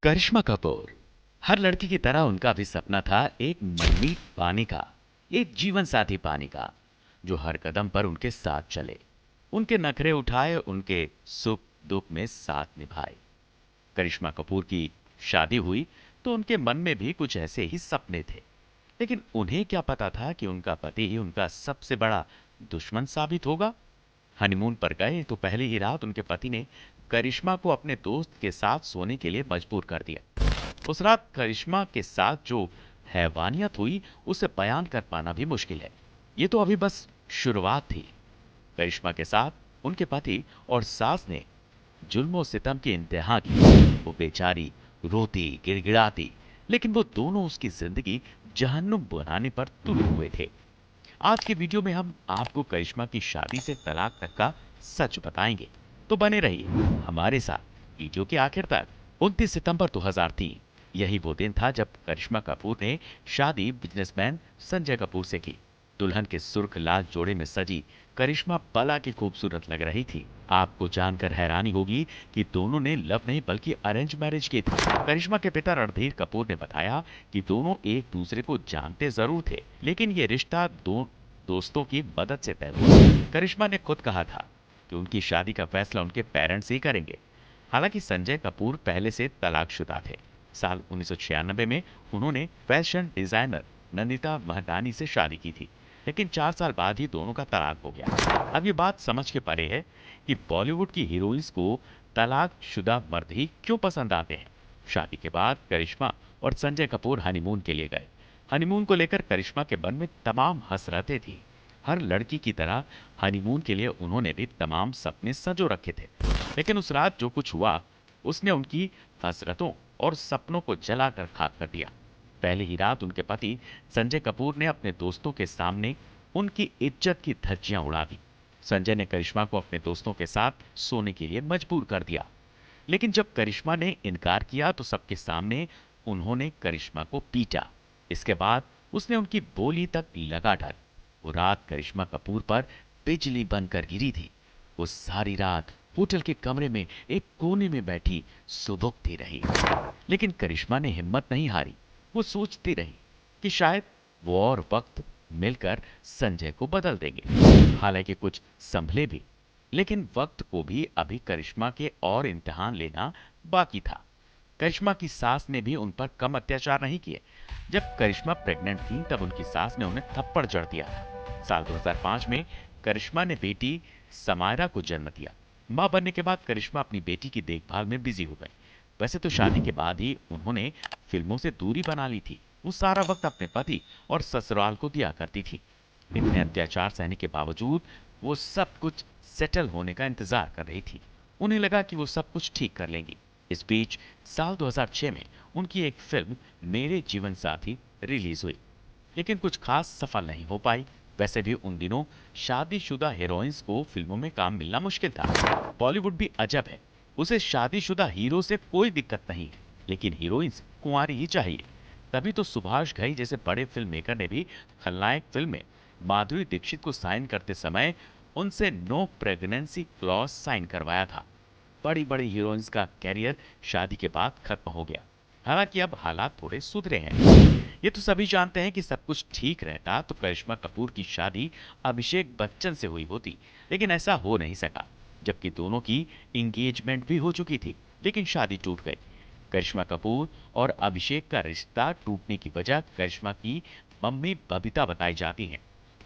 करिश्मा कपूर। हर लड़की की तरह उनका भी सपना था एक मनमीत पाने का, एक जीवन साथी पाने का, जो हर कदम पर उनके साथ चले, उनके नखरे उठाए, उनके सुख दुख में साथ निभाए। करिश्मा कपूर की शादी हुई तो उनके मन में भी कुछ ऐसे ही सपने थे। लेकिन उन्हें क्या पता था कि उनका पति ही उनका सबसे बड़ा दुश्मन साबित होगा। हनीमून पर गए तो पहली ही रात उनके पति ने करिश्मा को अपने दोस्त के साथ सोने के लिए मजबूर कर दिया। उस रात करिश्मा के साथ जो हैवानियत हुई उसे बयान कर पाना भी मुश्किल है। ये तो अभी बस शुरुआत थी। करिश्मा के साथ उनके पति और सास ने जुल्म सितम की इंतहा की। वो बेचारी रोती गिड़गिड़ाती, लेकिन वो दोनों उसकी जिंदगी जहन्नुम बनाने पर तुले हुए थे। आज के वीडियो में हम आपको करिश्मा की शादी से तलाक तक का सच बताएंगे। तो बने रहिए हमारे साथ वीडियो के आखिर तक। 29 सितंबर 2003 यही वो दिन था जब करिश्मा कपूर ने शादी बिजनेसमैन संजय कपूर से की। दुल्हन के सुर्ख लाल जोड़े में सजी करिश्मा बला की खूबसूरत लग रही थी। आपको जानकर हैरानी होगी कि दोनों ने लव नहीं बल्कि अरेंज मैरिज की थी। करिश्मा के पिता रणधीर कपूर ने बताया कि दोनों एक दूसरे को जानते जरूर थे, लेकिन ये रिश्ता दो दोस्तों की मदद से तय हुआ। करिश्मा ने खुद कहा था कि उनकी शादी का फैसला उनके पेरेंट्स ही करेंगे। हालांकि संजय कपूर पहले से तलाकशुदा थे। साल 1996 में उन्होंने फैशन डिजाइनर नंदिता महदानी से शादी की थी, लेकिन 4 साल बाद ही दोनों का तलाक हो गया। अब ये बात समझ के परे है कि बॉलीवुड की हीरोइंस को तलाकशुदा मर्द ही क्यों पसंद आते हैं। शादी के बाद करिश्मा और संजय कपूर हनीमून के लिए गए। हनीमून को लेकर करिश्मा के मन में तमाम हसरतें थी। हर लड़की की तरह हनीमून के लिए उन्होंने भी तमाम सपने संजो रखे थे। लेकिन उस रात जो कुछ हुआ उसने उनकी हसरतों और सपनों को जलाकर खाक कर दिया। पहली ही रात उनके पति संजय कपूर ने अपने दोस्तों के सामने उनकी इज्जत की धज्जियां उड़ा दी। संजय ने करिश्मा को अपने दोस्तों के साथ सोने के लिए मजबूर कर दिया। लेकिन जब करिश्मा ने इनकार किया तो सबके सामने उन्होंने करिश्मा को पीटा। इसके बाद उसने उनकी बोली तक लगा डाली। वो रात करिश्मा कपूर पर बिजली बनकर गिरी थी। वो सारी रात होटल के कमरे में एक कोने में बैठी सुबकती रही। लेकिन करिश्मा ने हिम्मत नहीं हारी। वो सोचती रही कि शायद वो और वक्त मिलकर संजय को बदल देंगे। हालांकि कुछ संभले भी, लेकिन वक्त को भी अभी करिश्मा के और इम्तिहान लेना बाकी था। करिश्मा की सास ने भी उन पर कम अत्याचार नहीं किए। जब करिश्मा प्रेग्नेंट थी तब उनकी सास ने उन्हें थप्पड़ जड़ दिया था। साल 2005 में करिश्मा ने बेटी समायरा को जन्म दिया। मां बनने के बाद करिश्मा अपनी बेटी की देखभाल में बिजी हो गई। वैसे तो शादी के बाद ही उन्होंने फिल्मों से दूरी बना ली थी। वो सारा वक्त अपने पति और ससुराल को दिया करती थी। इतने अत्याचार सहने के बावजूद वो सब कुछ सेटल होने का इंतजार कर रही थी। उन्हें लगा कि वो सब कुछ ठीक कर लेंगी। इस बीच साल 2006 में उनकी एक फिल्म मेरे जीवन साथी रिलीज हुई, लेकिन कुछ खास सफल नहीं हो पाई। वैसे भी उन दिनों शादीशुदा हीरोइंस को फिल्मों में काम मिलना मुश्किल था। बॉलीवुड भी अजब है, उसे शादीशुदा हीरो से कोई दिक्कत नहीं, लेकिन हीरोइंस कुंवारी ही चाहिए। तभी तो सुभाष घई जैसे बड़े फिल्म मेकर ने भी खलनायक फिल्म में माधुरी दीक्षित को साइन करते समय उनसे नो प्रेगनेंसी क्लॉज साइन करवाया था। बड़ी बड़ी हीरोइंस का कैरियर शादी के बाद खत्म हो गया। हालांकि अब हालात थोड़े सुधरे हैं। ये तो सभी जानते हैं कि सब कुछ ठीक रहता तो करिश्मा कपूर की शादी अभिषेक बच्चन से हुई होती, लेकिन ऐसा हो नहीं सका। जबकि दोनों की इंगेजमेंट भी हो चुकी थी, लेकिन शादी टूट गई। करिश्मा कपूर और अभिषेक का रिश्ता टूटने की वजह करिश्मा की मम्मी बबीता बताई जाती हैं।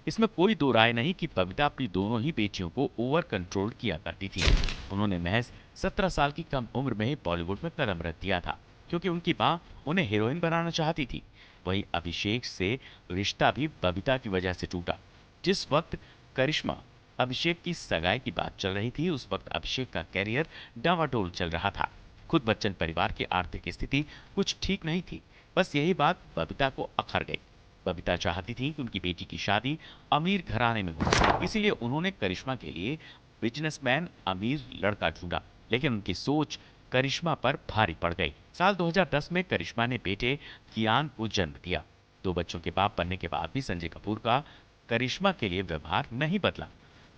इसमें कोई दो राय नहीं कि बबीता अपनी दोनों ही बेटियों को ओवर कंट्रोल किया करती थी। उन्होंने महज 17 साल की कम उम्र में ही बॉलीवुड में कदम रख दिया था, क्योंकि उनकी मां उन्हें हीरोइन बनाना चाहती थी। वहीं अभिषेक से रिश्ता भी बबीता की वजह से टूटा। जिस वक्त करिश्मा अभिषेक की सगाई की बात चल रही थी उस वक्त अभिषेक का कैरियर डावाडोल चल रहा था। खुद बच्चन परिवार की आर्थिक स्थिति कुछ ठीक नहीं थी। बस यही बात बबीता को अखर गई। बबीता चाहती थी कि उनकी बेटी की शादी अमीर घराने में हो, इसीलिए उन्होंने करिश्मा के लिए बिजनेसमैन अमीर लड़का ढूंढा। लेकिन उनकी सोच करिश्मा पर भारी पड़ गई। साल 2010 में करिश्मा ने बेटे कियान को जन्म दिया। दो बच्चों के बाप बनने के बाद भी संजय कपूर का करिश्मा के लिए व्यवहार नहीं बदला।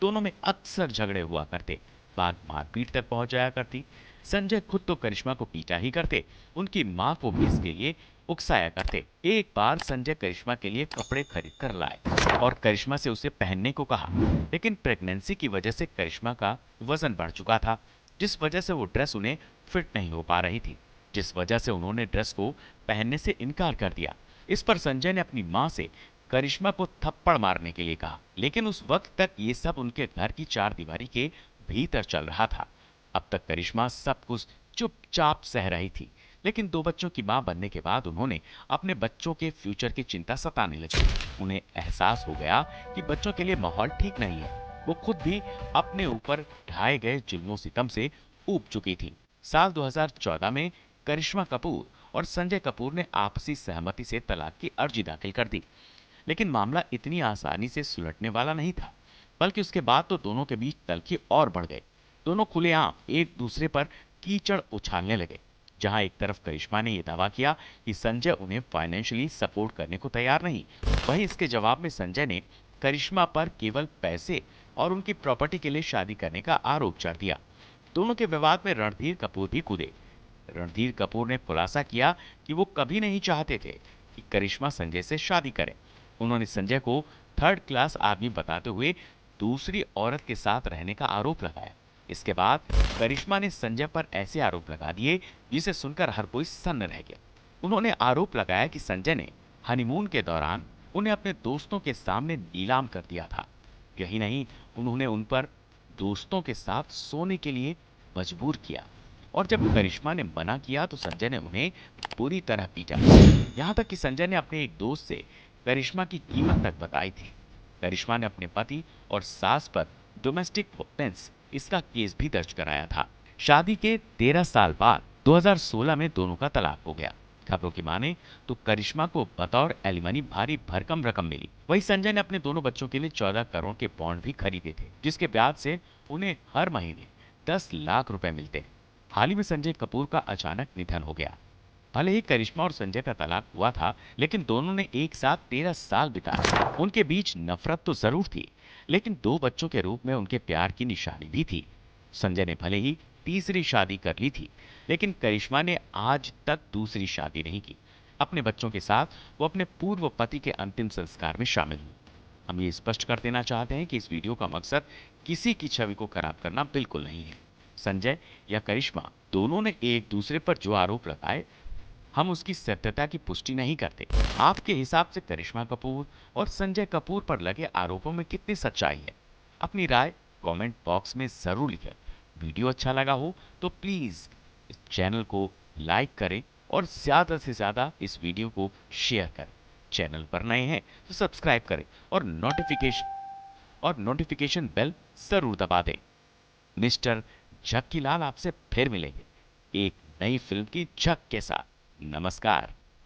दोनों में अक्सर झगड़े हुआ करते, बात मारपीट तक पहुंच जाया करती। संजय खुद तो करिश्मा को पीटा ही करते, उनकी माँ को भी इसके लिए उकसाया करते। एक बार संजय करिश्मा के लिए कपड़े खरीद कर लाए और करिश्मा से उसे पहनने को कहा, लेकिन प्रेगनेंसी की वजह से करिश्मा का वजन बढ़ चुका था, जिस वजह से वो ड्रेस उन्हें फिट नहीं हो पा रही थी, जिस वजह से उन्होंने ड्रेस को पहनने से इनकार कर दिया। इस पर संजय ने अपनी माँ से करिश्मा को थप्पड़ मारने के लिए कहा, लेकिन उस वक्त तक ये सब उनके घर की चारदीवारी के भीतर चल रहा था। अब तक करिश्मा सब कुछ चुपचाप सह रही थी, लेकिन दो बच्चों की मां बनने के बाद उन्होंने अपने बच्चों के फ्यूचर की चिंता सताने लगी। उन्हें एहसास हो गया कि बच्चों के लिए माहौल ठीक नहीं है। वो खुद भी अपने ऊपर ढाए गए जुल्मों सितम से ऊब चुकी थी। साल 2014 में करिश्मा कपूर और संजय कपूर ने आपसी सहमति से तलाक की अर्जी दाखिल कर दी, लेकिन मामला इतनी आसानी से सुलटने वाला नहीं था, बल्कि उसके बाद तो दोनों के बीच तल्खी और बढ़ गए। दोनों खुलेआम एक दूसरे पर कीचड़ उछालने लगे। जहां एक तरफ करिश्मा ने यह दावा किया कि संजय उन्हें फाइनेंशियली सपोर्ट करने को तैयार नहीं, वहीं इसके जवाब में संजय ने करिश्मा पर केवल पैसे और उनकी प्रॉपर्टी के लिए शादी करने का आरोप चढ़ दिया। दोनों के विवाद में रणधीर कपूर भी कूदे। रणधीर कपूर ने खुलासा किया कि वो कभी नहीं चाहते थे कि करिश्मा संजय से शादी करे। उन्होंने संजय को थर्ड क्लास आदमी बताते हुए दूसरी औरत के साथ रहने का आरोप लगाया। इसके बाद करिश्मा ने संजय पर ऐसे आरोप लगा दिए जिसे सुनकर हर कोई सन्न रह गया। उन्होंने आरोप लगाया कि संजय ने हनीमून के दौरान उन्हें अपने दोस्तों के सामने नीलाम कर दिया था। यही नहीं, उन्होंने उन पर दोस्तों के साथ सोने के लिए मजबूर किया, और जब करिश्मा ने मना किया तो संजय ने उन्हें बुरी तरह पीटा। यहाँ तक कि संजय ने अपने एक दोस्त से करिश्मा की कीमत तक बताई थी। करिश्मा ने अपने पति और सास पर डोमेस्टिक वायलेंस इसका केस भी दर्ज कराया था। शादी के 13 साल बाद 2016 में दोनों का तलाक हो गया। खबरों की माने तो करिश्मा को बतौर एलिमनी भारी भरकम रकम मिली। वहीं संजय ने अपने दोनों बच्चों के लिए 14 करोड़ के बॉन्ड भी खरीदे थे, जिसके ब्याज से उन्हें हर महीने 10 लाख रुपए मिलते हैं। हाल ही में संजय कपूर का अचानक निधन हो गया। भले ही करिश्मा और संजय का तलाक हुआ था, लेकिन दोनों ने एक साथ 13 साल बिताए। उनके बीच नफरत तो जरूर थी, लेकिन दो बच्चों के रूप में उनके प्यार की निशानी भी थी। संजय ने भले ही तीसरी शादी कर ली थी, लेकिन करिश्मा ने आज तक दूसरी शादी नहीं की। अपने बच्चों के साथ वो अपने पूर्व पति के अंतिम संस्कार में शामिल हुई। हम ये स्पष्ट कर देना चाहते हैं कि इस वीडियो का मकसद किसी की छवि को खराब करना बिल्कुल नहीं है। संजय या करिश्मा दोनों ने एक दूसरे पर जो आरोप लगाए, हम उसकी सत्यता की पुष्टि नहीं करते। आपके हिसाब से करिश्मा कपूर और संजय कपूर पर लगे आरोपों में कितनी सच्चाई है? अपनी राय कमेंट बॉक्स में जरूर लिखें। वीडियो अच्छा लगा हो तो प्लीज इस चैनल को लाइक करें और ज्यादा से ज्यादा इस वीडियो को शेयर करें। चैनल पर नए हैं तो सब्सक्राइब करें और नोटिफिकेशन बेल जरूर दबा दें। मिस्टर झक्की लाल आपसे फिर मिलेंगे एक नई फिल्म की झक के साथ। नमस्कार।